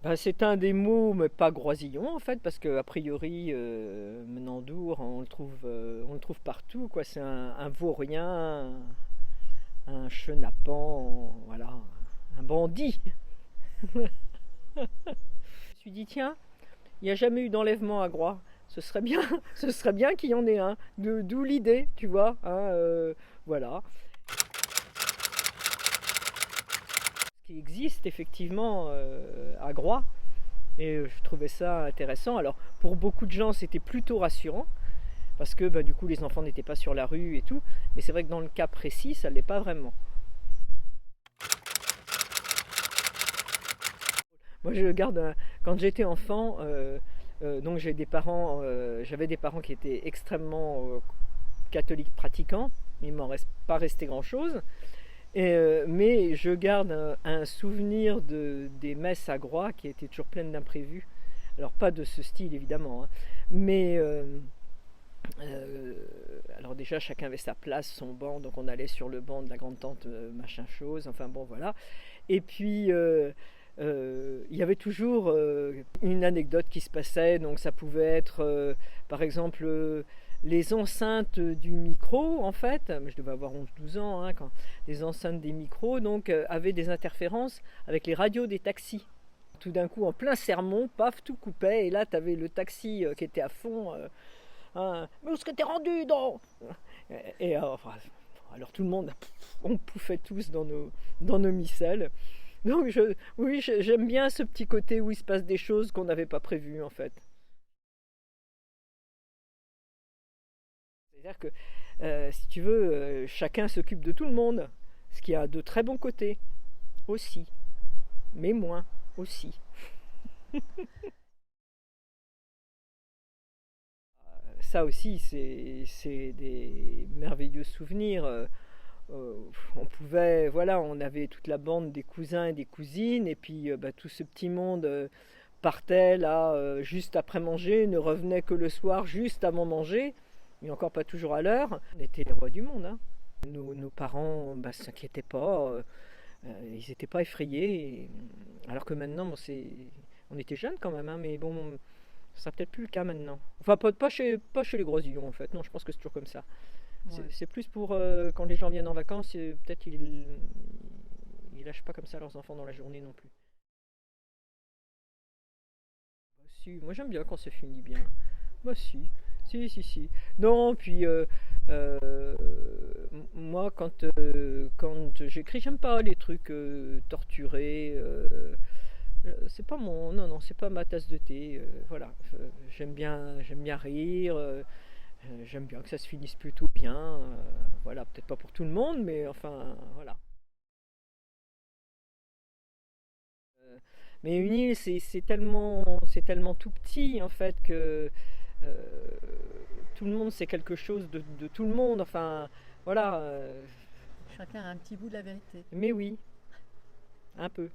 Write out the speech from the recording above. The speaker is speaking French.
Ben, c'est un des mots, mais pas groisillon en fait, parce que a priori, Menandour, on le trouve partout, quoi. C'est un vaurien, un chenapan, voilà, un bandit. Je me suis dit, tiens, il n'y a jamais eu d'enlèvement à Groix. Ce serait bien, ce serait bien qu'il y en ait un. D'où l'idée, tu vois, hein, voilà. Ce qui existe effectivement à Groix. Et je trouvais ça intéressant. Alors, pour beaucoup de gens, c'était plutôt rassurant, parce que bah, du coup, les enfants n'étaient pas sur la rue et tout. Mais c'est vrai que dans le cas précis, ça ne l'est pas vraiment. Moi, je garde, quand j'étais enfant, donc j'avais des parents qui étaient extrêmement catholiques pratiquants. Il m'en reste pas resté grand-chose. Mais je garde un souvenir des messes à Groix qui étaient toujours pleines d'imprévus. Alors pas de ce style évidemment, hein, mais alors déjà chacun avait sa place, son banc, donc on allait sur le banc de la grande tante machin chose, enfin bon voilà. Et puis il y avait toujours une anecdote qui se passait, donc ça pouvait être par exemple les enceintes du micro en fait, je devais avoir 11 12 ans hein, quand les enceintes des micros donc avaient des interférences avec les radios des taxis. Tout d'un coup en plein sermon, paf, tout coupait et là tu avais le taxi qui était à fond. Hein, mais où est-ce que t'es rendu donc? Et enfin, alors tout le monde, on pouffait tous dans nos micelles. Donc oui, j'aime bien ce petit côté où il se passe des choses qu'on n'avait pas prévues en fait. C'est-à-dire que si tu veux, chacun s'occupe de tout le monde, ce qui a de très bons côtés aussi, mais moins aussi. Ça aussi, c'est des merveilleux souvenirs. On pouvait, voilà, on avait toute la bande des cousins et des cousines, et puis bah, tout ce petit monde partait là juste après manger, ne revenait que le soir juste avant manger, mais encore pas toujours à l'heure. On était les rois du monde, hein. Nos parents bah, s'inquiétaient pas, ils n'étaient pas effrayés, alors que maintenant, bon, on était jeunes quand même, hein, mais bon, ça sera peut-être plus le cas maintenant. Enfin, pas chez les grosillons en fait, non, je pense que c'est toujours comme ça. Ouais. C'est plus pour quand les gens viennent en vacances, peut-être ils lâchent pas comme ça leurs enfants dans la journée non plus. Bah, si, moi j'aime bien quand c'est fini bien. Moi si, si. Non, puis euh, moi quand j'écris, j'aime pas les trucs torturés. C'est pas non non, c'est pas ma tasse de thé. Voilà, j'aime bien rire. J'aime bien que ça se finisse plutôt bien. Voilà, peut-être pas pour tout le monde, mais enfin, voilà. Euh, mais une île, c'est tellement tout petit en fait que euh, tout le monde c'est quelque chose de tout le monde. Enfin, voilà. Chacun a un petit bout de la vérité. Mais oui, un peu.